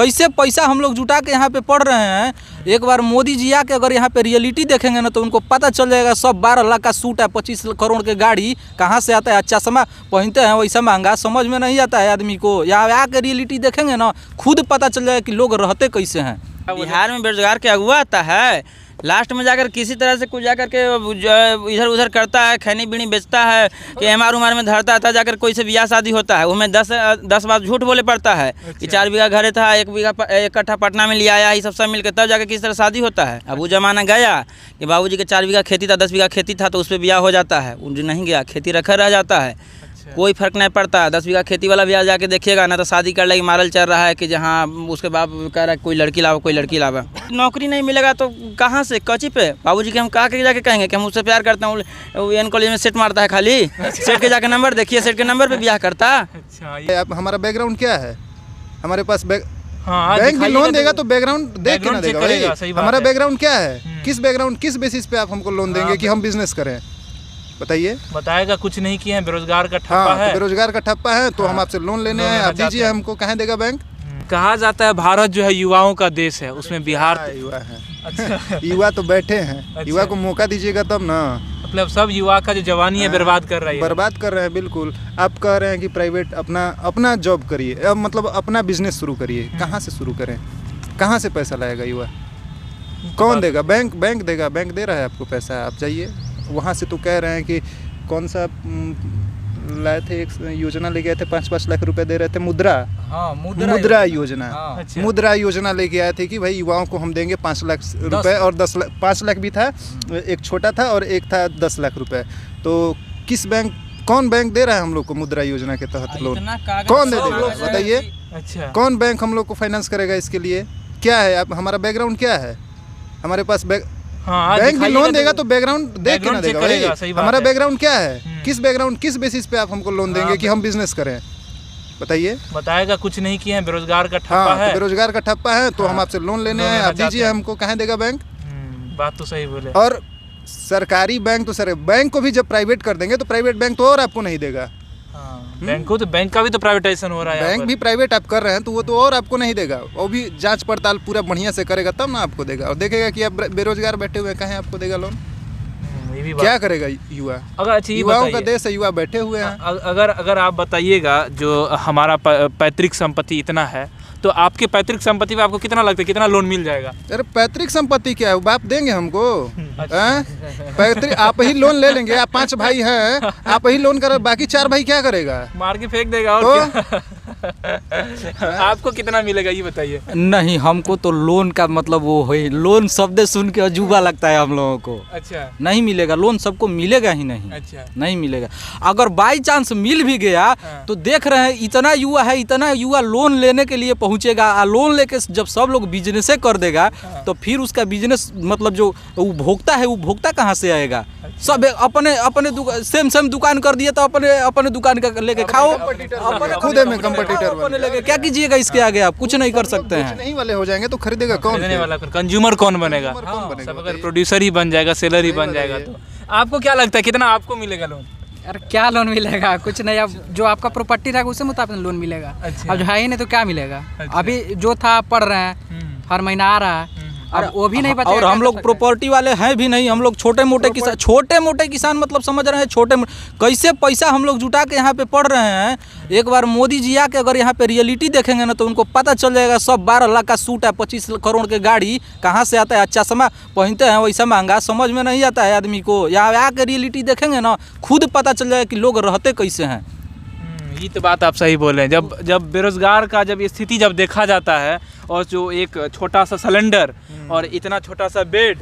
कैसे पैसा हम लोग जुटा के यहाँ पे पढ़ रहे हैं। एक बार मोदी जी आके अगर यहाँ पे रियलिटी देखेंगे ना तो उनको पता चल जाएगा सब 12 लाख का सूट है, 25 करोड़ के गाड़ी कहाँ से आता है। अच्छा चश्मा पहनते हैं वैसा महंगा, समझ में नहीं आता है आदमी को। यहाँ आके रियलिटी देखेंगे ना खुद पता चल जाएगा कि लोग रहते कैसे हैं। बिहार में बेरोजगार क्या हुआ आता है, लास्ट में जाकर किसी तरह से कुछ जाकर के इधर उधर करता है, खैनी बीनी बेचता है कि एमआर उमार में धरता है, जाकर कोई से ब्याह शादी होता है, उसमें 10 बार झूठ बोले पड़ता है कि 4 बीघा घर था, 1 कट्ठा पटना में लिया आया, ये सब मिलकर तब जाकर किस तरह शादी होता है। अब वो जमाना गया कि बाबूजी के 4 बीघा खेती था, 10 बीघा खेती था तो उस पर ब्याह हो जाता है। वो नहीं गया, खेती रखा रह जाता है, कोई फर्क नहीं पड़ता। 10 बीघा खेती वाला भी जाके देखिएगा ना तो शादी कर लेगी, मारल चल रहा है कि जहाँ उसके बाप कह रहा है कोई लड़की लावा, कोई लड़की लावा। नौकरी नहीं मिलेगा तो कहाँ से, कच्ची पे बाबूजी के हम कहा के जाके कहेंगे कि हम उससे प्यार करते हैं। एन कॉलेज में सेट मारता है खाली, सेट के जाके नंबर देखिए, सेट के नंबर पे ब्याह करता। अच्छा, हमारा बैकग्राउंड क्या है, हमारे पास बैंक भी लोन देगा तो बैकग्राउंड देख के ना देगा भाई। हमारा बैकग्राउंड क्या है, किस बेसिस पे आप हमको लोन देंगे कि हम बिजनेस करें, बताइए। बताएगा कुछ नहीं किए हैं, बेरोजगार का ठप्पा है। तो बेरोजगार का ठप्पा है तो हम आपसे लोन लेने हैं, आप दीजिए हमको, कहाँ देगा बैंक। कहा जाता है भारत जो है युवाओं का देश है, उसमें बिहार युवा है। अच्छा। युवा तो बैठे हैं। अच्छा। युवा को मौका दीजिएगा तब ना। मतलब सब युवा का जो जवानी है बर्बाद कर रही है। बर्बाद कर रहे हैं बिल्कुल। आप कह रहे हैं कि प्राइवेट अपना जॉब करिए, मतलब अपना बिजनेस शुरू करिए। कहाँ से शुरू करें, कहाँ से पैसा लाएगा युवा, कौन देगा, बैंक देगा, बैंक दे रहा है आपको पैसा, आप जाइए वहाँ से। तो कह रहे हैं कि कौन सा लाए थे, एक योजना ले गए थे, 5-5 लाख रुपए दे रहे थे, मुद्रा योजना। अच्छा। मुद्रा योजना लेके आए थे कि भाई युवाओं को हम देंगे 5 लाख रुपए, और 5 लाख भी था, एक छोटा था और एक था 10 लाख रुपए। तो कौन बैंक दे रहा है हम लोग को मुद्रा योजना के तहत लोन, कौन दे देगा बताइए। अच्छा, कौन बैंक हम लोग को फाइनेंस करेगा इसके लिए, क्या है हमारा बैकग्राउंड क्या है। हमारे पास बैंक भी लोन देगा तो बैकग्राउंड देख के ना देगा भाई। हमारा बैकग्राउंड क्या है, किस बेसिस पे आप हमको लोन देंगे कि हम बिजनेस करें, बताइए। बताएगा कुछ नहीं किए हैं, बेरोजगार का ठप्पा है। तो बेरोजगार का ठप्पा है तो हम आपसे लोन लेने हैं, आप दीजिए हमको, कहाँ देगा बैंक। बात तो सही बोले। और सरकारी बैंक तो सर, बैंक को भी जब प्राइवेट कर देंगे तो प्राइवेट बैंक तो और आपको नहीं देगा। बैंक का भी तो प्राइवेटाइजेशन हो रहा है, बैंक भी प्राइवेट आप कर रहे हैं तो वो तो और आपको नहीं देगा। वो भी जांच पड़ताल पूरा बढ़िया से करेगा तब ना आपको देगा, और देखेगा कि आप बेरोजगार बैठे हुए कहाँ आपको देगा लोन। ये भी क्या करेगा युवा, अगर युवाओं का देश है, युवा बैठे हुए हैं। अगर आप बताइएगा जो हमारा पैतृक संपत्ति इतना है तो आपके पैतृक संपत्ति पे आपको कितना लगता है, कितना लोन मिल जाएगा। अरे पैतृक संपत्ति क्या है, बाप देंगे हमको। पैतृक आप ही लोन ले लेंगे, आप 5 भाई हैं, आप ही लोन कर, बाकी 4 भाई क्या करेगा, मार के फेंक देगा। और क्या? आपको कितना मिलेगा ये बताइए। नहीं, हमको तो लोन का मतलब वो है, लोन शब्द सुन के अजूबा लगता है हम लोगों को। अच्छा, नहीं मिलेगा लोन, सबको मिलेगा ही नहीं। अच्छा, नहीं मिलेगा। अगर बाई चांस मिल भी गया तो देख रहे हैं इतना युवा है, इतना युवा लोन लेने के लिए पहुंचेगा। लोन लेके जब सब लोग बिजनेसे कर देगा तो फिर उसका बिजनेस मतलब जो उपभोक्ता है, उपभोक्ता कहाँ से आएगा। सब अपने सेम दुकान कर दिए तो अपने दुकान का लेके खाओ, खुद में कंपटीटर क्या कीजिएगा इसके आगे, आप कुछ नहीं कर सकते हैं। नहीं वाले हो जाएंगे तो खरीदेगा कौन, कंज्यूमर कौन बनेगा। सब अगर प्रोड्यूसर ही बन जाएगा, सेलर ही बन जाएगा तो आपको क्या लगता है कितना आपको मिलेगा लोन। यार क्या लोन मिलेगा, कुछ नहीं। अब जो आपका प्रॉपर्टी रहेगा उसी मुताबिक लोन मिलेगा। अच्छा। अब जो है ही नहीं तो क्या मिलेगा। अच्छा। अभी जो था पढ़ रहे हैं, हर महीना आ रहा है, और वो भी नहीं बचा। और हम लोग प्रॉपर्टी वाले हैं भी नहीं, हम लोग छोटे मोटे किसान मतलब समझ रहे हैं कैसे पैसा हम लोग जुटा के यहाँ पे पढ़ रहे हैं। एक बार मोदी जी आके अगर यहाँ पे रियलिटी देखेंगे ना तो उनको पता चल जाएगा सब 12 लाख का सूट है, 25 करोड़ के गाड़ी कहाँ से आता है। अच्छा चश्मा पहनते हैं वैसा महंगा, समझ में नहीं आता है आदमी को। यहाँ आके रियलिटी देखेंगे ना खुद पता चल जाएगा कि लोग रहते कैसे हैं। ये तो बात आप सही बोल रहे हैं। जब बेरोजगार का जब स्थिति जब देखा जाता है, और जो एक छोटा सा सिलेंडर और इतना छोटा सा बेड,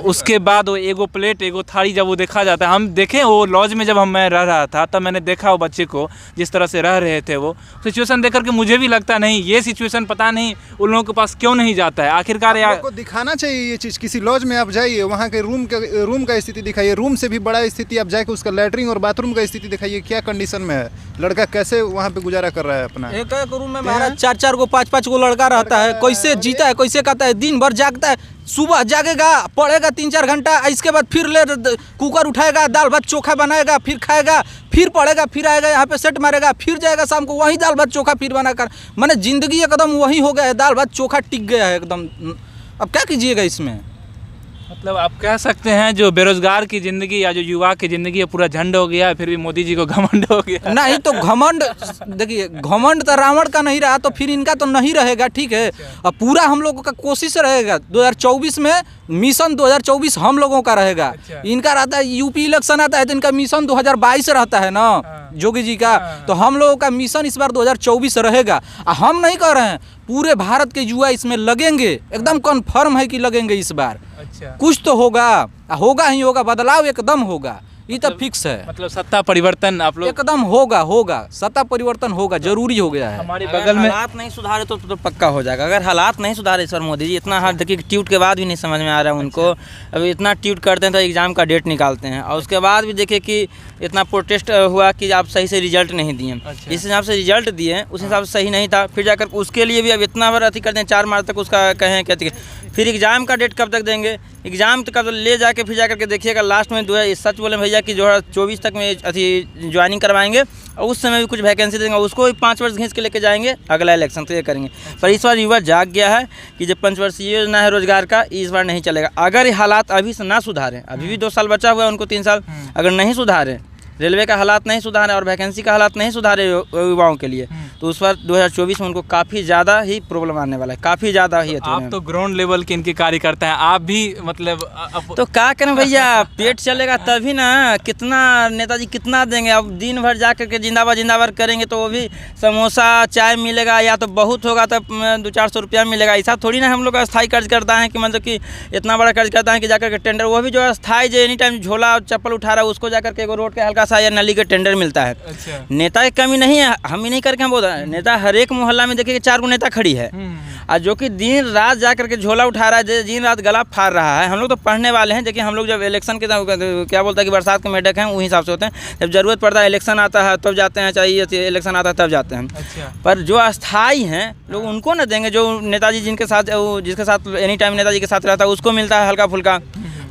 उसके बाद वो एगो प्लेट एगो थाली जब वो देखा जाता है। हम देखें वो लॉज में जब मैं रह रहा था तब मैंने देखा वो बच्चे को जिस तरह से रह रहे थे, वो सिचुएशन देख करके मुझे भी लगता नहीं ये सिचुएशन पता नहीं उन लोगों के पास क्यों नहीं जाता है। आखिरकार आपको दिखाना चाहिए ये चीज़। किसी लॉज में आप जाइए, वहाँ के रूम का स्थिति दिखाइए, रूम से भी बड़ा स्थिति आप जाके उसका लैट्रिन और बाथरूम का स्थिति दिखाइए, क्या कंडीशन में है, लड़का कैसे वहाँ पे गुजारा कर रहा है अपना। एक रूम में 4-4 को 5-5 को लड़का रहता है, कैसे जीता है, कैसे खाता है, दिन भर जागता है, सुबह जागेगा, पढ़ेगा 3-4 घंटा, इसके बाद फिर कुकर उठाएगा, दाल भात चोखा बनाएगा, फिर खाएगा, फिर पढ़ेगा, फिर आएगा यहाँ पे सेट मारेगा, फिर जाएगा शाम को वहीं दाल भात चोखा फिर बनाकर, माने ज़िंदगी एकदम वही हो गया है, दाल भात चोखा टिक गया है एकदम। अब क्या कीजिएगा इसमें? मतलब आप कह सकते हैं जो बेरोजगार की ज़िंदगी या जो युवा की ज़िंदगी है पूरा झंड हो गया है, फिर भी मोदी जी को घमंड हो गया। नहीं तो घमंड, देखिए घमंड तो रावण का नहीं रहा तो फिर इनका तो नहीं रहेगा, ठीक है। अब पूरा हम लोगों का कोशिश रहेगा 2024 में, मिशन 2024 हम लोगों का रहेगा। इनका रहता है यूपी इलेक्शन आता है तो इनका मिशन 2022 रहता है ना जोगी जी का, तो हम लोगों का मिशन इस बार 2024 रहेगा। हम नहीं कह रहे हैं, पूरे भारत के युवा इसमें लगेंगे, एकदम कन्फर्म है कि लगेंगे इस बार। कुछ तो होगा, होगा ही होगा, बदलाव एकदम होगा, ये तो फिक्स है। मतलब सत्ता परिवर्तन आप लोग एकदम होगा, सत्ता परिवर्तन होगा, जरूरी हो गया है। हमारे अगर बगल में हालात नहीं सुधारे तो पक्का हो जाएगा। अगर हालात नहीं सुधारे सर मोदी जी, इतना हार्ड देखिए ट्वीट के बाद भी नहीं समझ में आ रहा है उनको। अभी इतना ट्वीट करते हैं तो एग्ज़ाम का डेट निकालते हैं और उसके बाद भी देखिए कि इतना प्रोटेस्ट हुआ कि आप सही से रिजल्ट नहीं दिए। जिस हिसाब से रिजल्ट दिए उस हिसाब से सही नहीं था, फिर जाकर उसके लिए भी अब इतना बार अति करते हैं, 4 मार्च तक उसका कहें कहते फिर एग्ज़ाम का डेट कब तक देंगे? एग्ज़ाम तो कब ले जाके फिर जाकर के देखिएगा लास्ट में सच बोले भैया कि 2024 तक में अथी ज्वाइनिंग करवाएंगे और उस समय भी कुछ वैकेंसी देंगे, उसको भी 5 वर्ष घींच के लेके जाएंगे, अगला इलेक्शन तो ये करेंगे। पर इस बार युवा जाग गया है कि जो 5 वर्षीय योजना है रोजगार का, इस बार नहीं चलेगा। अगर ये हालात अभी से ना सुधारें, अभी भी 2 साल बचा हुआ है उनको, 3 साल, अगर नहीं सुधारें, रेलवे का हालात नहीं सुधारे और वैकेंसी का हालात नहीं सुधारे युवाओं के लिए, तो उस बार 2024 में उनको काफ़ी ज़्यादा ही प्रॉब्लम आने वाला है, काफ़ी ज़्यादा ही। आप तो ग्राउंड लेवल के इनके कार्यकर्ता हैं, आप भी मतलब तो क्या करें भैया, पेट चलेगा तभी ना। कितना नेताजी कितना देंगे? अब दिन भर जा करके जिंदाबाद करेंगे तो वो भी समोसा चाय मिलेगा या तो बहुत होगा तो 200-400 रुपया मिलेगा। ऐसा थोड़ी ना हम लोग अस्थायी कर्ज करता है कि मतलब कि इतना बड़ा कर्ज करता है कि जाकर के टेंडर, वो भी जो अस्थायी जो एनी टाइम झोला चप्पल उठा रहा है उसको जाकर के एगो रोड के हल्का सा या नली के टेंडर मिलता है। अच्छा। नेता की कमी नहीं है, हम ही नहीं करके हम बोल रहे हैं, नेता हर एक मोहल्ला में देखिए 4 गो नेता खड़ी है और जो कि दिन रात जा करके झोला उठा रहा है, दिन रात गला फाड़ रहा है। हम लोग तो पढ़ने वाले हैं, देखिए हम लोग जब इलेक्शन के क्या बोलता है कि बरसात के मेढक हैं वही हिसाब से होते हैं, जब जरूरत पड़ता है इलेक्शन आता है तब जाते हैं, चाहिए इलेक्शन आता है तब जाते हैं। अच्छा। पर जो अस्थाई हैं लोग उनको ना देंगे, जो नेताजी जिसके साथ एनी टाइम नेताजी के साथ रहता है उसको मिलता है हल्का फुल्का,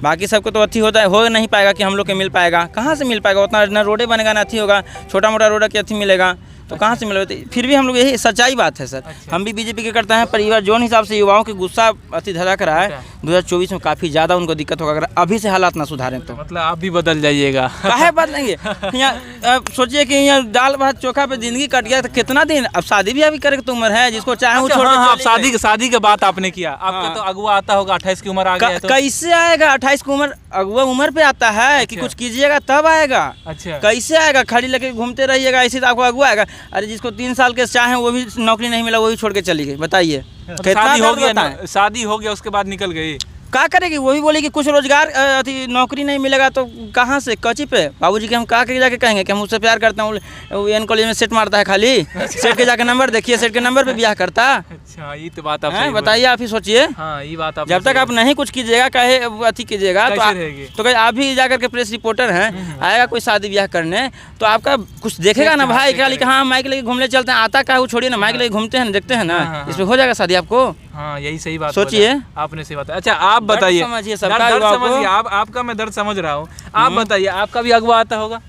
बाकी सबको तो अथी होता है, हो नहीं पाएगा कि हम लोग के मिल पाएगा, कहाँ से मिल पाएगा? उतना ना रोडे बनेगा ना अथी होगा, छोटा मोटा रोड की अथी मिलेगा तो कहाँ से मिलेगा? फिर भी हम लोग, यही सच्चाई बात है सर। अच्छा। हम भी बीजेपी के करते हैं, पर इस बार जो हिसाब से युवाओं के गुस्सा अति धड़क रहा है, 2024 में काफ़ी ज़्यादा उनको दिक्कत होगा अगर अभी से हालात ना सुधारें तो। मतलब आप भी बदल जाइएगा। काहे बदलेंगे? यहाँ सोचिए कि यहाँ दाल भात चोखा पे जिंदगी कट गया तो कितना दिन? अब शादी भी अभी करे तो उम्र है, जिसको चाहे वो छोड़। हाँ, शादी की बात आपने किया, आपका तो अगुआ आता होगा, 28 की उम्र आ गया तो कैसे आएगा? 28 की उम्र अगुआ उम्र पे आता है कि कुछ कीजिएगा तब आएगा। अच्छा। कैसे आएगा? खड़ी लेके घूमते रहिएगा ऐसे तो आपको अगुआ आएगा? अरे जिसको 3 साल के चाहे वो भी नौकरी नहीं मिला, वो भी छोड़ के चली गई, बताइए शादी हो गया उसके बाद निकल गई, क्या करेगी? वो भी बोले कि कुछ रोजगार अथी नौकरी नहीं मिलेगा तो कहाँ से कची पे? बाबूजी के हम कहाँ के जाके कहेंगे कि हम उससे प्यार करते हैं, वो एन कॉलेज में सेट मारता है खाली, सेट के जाके नंबर देखिए, सेट के नंबर पे ब्याह करता। अच्छा, ये तो बात आप बताइए, आप ही सोचिए। हाँ, ये बात आप जब तक आप नहीं कुछ कीजिएगा, कहे अथी कीजिएगा तो कहे आप भी जाकर के प्रेस रिपोर्टर हैं, आएगा कोई शादी ब्याह करने तो आपका कुछ देखेगा ना भाई, खाली हाँ माइक लेके घूमने चलते हैं, आता क्या वो छोड़िए ना, माइक लेके घूमते हैं, देखते हैं ना, इसमें हो जाएगा शादी आपको। हाँ, यही सही बात सोचिए, आपने सही बात। अच्छा, आप बताइए, समझिए समझिए, आपका मैं दर्द समझ रहा हूँ, आप बताइए, आपका भी अगुआ आता होगा?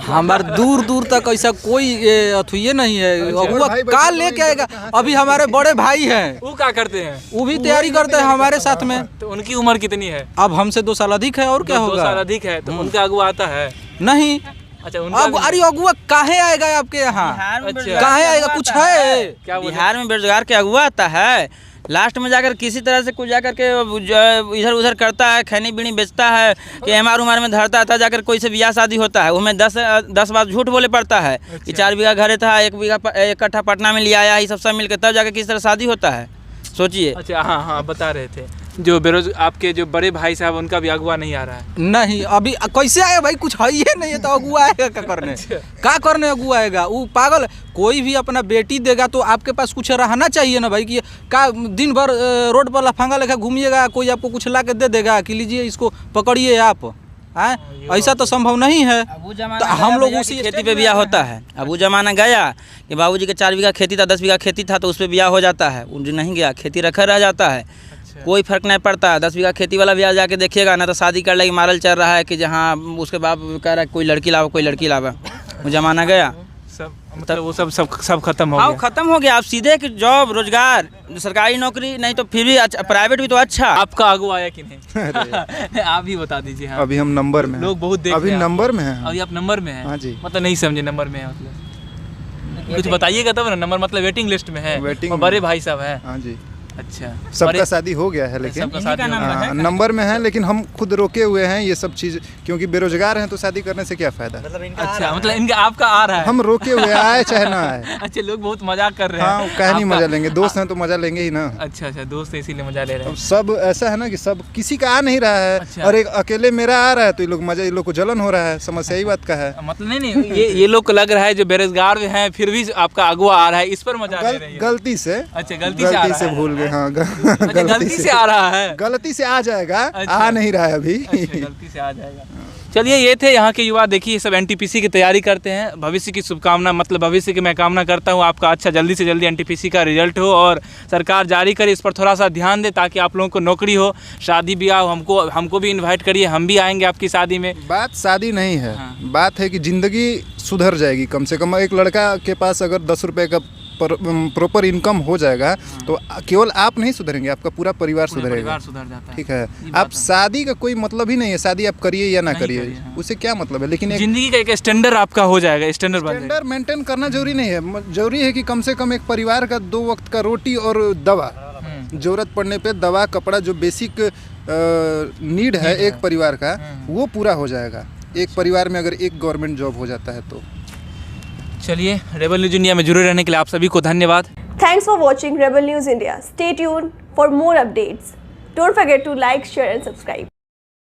हमारे दूर तक ऐसा कोई अथुए नहीं है, अगुआ का लेके आएगा। अभी हमारे बड़े भाई हैं, वो क्या करते हैं? वो भी तैयारी करते हैं हमारे साथ में। तो उनकी उम्र कितनी है? अब हमसे 2 साल अधिक है, और क्या होगा? 2 साल अधिक है तो उनका अगुआ आता है? नहीं। अच्छा, अरे अगुआ काहे आएगा आपके यहाँ? काहे आएगा? कुछ है क्या? बिहार में बेरोजगार के अगुआ आता है, लास्ट में जाकर किसी तरह से कुछ जाकर के इधर उधर करता है, खैनी बीड़ी बेचता है कि एमआर उमार में धरता है, तब जाकर कोई से ब्याह शादी होता है, उसमें 10 बार झूठ बोले पड़ता है कि 4 बीघा घरे था, 1 कट्ठा पटना में लिया आया, ये सब मिलकर तब जाकर किस तरह शादी होता है, सोचिए। अच्छा, हाँ, बता रहे थे जो आपके जो बड़े भाई साहब, उनका भी अगुआ नहीं आ रहा है? नहीं, अभी कैसे आएगा भाई? कुछ है ही नहीं है तो अगुआ आएगा क्या करने? क्या करने अगुआ आएगा? वो पागल। कोई भी अपना बेटी देगा तो आपके पास कुछ रहना चाहिए ना भाई, कि का दिन भर रोड पर लफंगा लेकर घूमिएगा, कोई आपको कुछ ला के दे देगा कि लीजिए इसको पकड़िए आप? ऐसा तो संभव नहीं है। तो हम लोग उसी खेती पे ब्याह होता है। अब वो जमाना गया कि बाबूजी के 4 बीघा खेती था, 10 बीघा खेती था तो उस पर ब्याह हो जाता है, वो नहीं गया, खेती रखा रह जाता है। कोई फर्क नहीं पड़ता। 10 बीघा खेती वाला भी आ जाके देखिएगा ना, तो शादी कर लेगी मारल चल रहा है कि जहाँ उसके बाप कह रहा है कोई लड़की लावा कोई लड़की लावा। वो जमाना गया, सब मतलब वो सब खत्म हो हाँ गया। खत्म हो गया। आप सीधे कि जॉब रोजगार, सरकारी नौकरी नहीं तो फिर भी प्राइवेट भी तो अच्छा। आपका आगू आया कि नहीं? आप ही बता दीजिए। हाँ, अभी हम नंबर में हैं। लोग बहुत देख अभी रहे हैं नंबर में हैं। अभी आप नंबर में हैं? हाँ जी। मतलब नहीं समझे नंबर में है मतलब कुछ बताइएगा तब ना। नंबर मतलब वेटिंग लिस्ट में है, वेटिंग और बड़े भाई साहब हैं। हाँ जी, अच्छा, सबका शादी हो गया है लेकिन सबका शादी हो गया। हाँ, नंबर में है, लेकिन हम खुद रोके हुए हैं ये सब चीज़, क्योंकि बेरोजगार हैं तो शादी करने से क्या फ़ायदा। अच्छा, मतलब इनका आपका आ रहा है। हम रोके हुए आए चाहे ना आए। अच्छा, लोग बहुत मजाक कर रहे हैं। हाँ, कह नहीं आपका- मजा लेंगे, दोस्त हैं तो मजा लेंगे ही ना। अच्छा अच्छा, दोस्त है इसीलिए मजा ले रहे अब हैं। सब ऐसा है ना कि सब किसी का आ नहीं रहा है, अच्छा। और एक अकेले मेरा आ रहा है तो ये लोग मजा, ये लोग को जलन हो रहा है। समस्या ही बात का है। मतलब नहीं ये लोग को लग रहा है जो बेरोजगार में हैं फिर भी आपका अगुआ आ रहा है, इस पर मजा ले रही है। गलती से, अच्छा, गलती से आ रहा है। भूल गए। हाँ, अच्छा, गलती से आ रहा है। गलती से आ जाएगा। अच्छा। आ नहीं रहा है अभी। अच्छा, गलती से आ जाएगा। चलिए, ये थे यहाँ के युवा। देखिए, सब एनटीपीसी की तैयारी करते हैं। भविष्य की शुभकामना, मतलब भविष्य की मैं कामना करता हूँ आपका अच्छा जल्दी से जल्दी एनटीपीसी का रिजल्ट हो और सरकार जारी करे, इस पर थोड़ा सा ध्यान दे ताकि आप लोगों को नौकरी हो, शादी ब्याह हो। हमको भी इन्वाइट करिए, हम भी आएंगे आपकी शादी में। बात शादी नहीं है। हाँ। बात है कि जिंदगी सुधर जाएगी। कम से कम एक लड़का के पास अगर 10 रुपए का प्रॉपर इनकम हो जाएगा तो केवल आप नहीं सुधरेंगे, आपका पूरा परिवार पूरा सुधरेगा। परिवार सुधर जाता है। ठीक है। ये बात आप शादी का कोई मतलब ही नहीं है, शादी आप करिए या ना नहीं करिए, करिए, हाँ। उससे क्या मतलब है। लेकिन एक जिंदगी का एक स्टैंडर्ड आपका हो जाएगा, स्टैंडर्ड बन जाएगा। स्टैंडर्ड मेंटेन करना जरूरी नहीं है। जरूरी है कि कम से कम एक परिवार का 2 वक्त का रोटी और दवा, जरूरत पड़ने पे दवा कपड़ा, जो बेसिक नीड है एक परिवार का, वो पूरा हो जाएगा। एक परिवार में अगर एक गवर्नमेंट जॉब हो जाता है तो। चलिए, रेबल न्यूज इंडिया में जुड़े रहने के लिए आप सभी को धन्यवाद। Thanks for watching Rebel News India. Stay tuned for more updates. Don't forget to like, share and subscribe.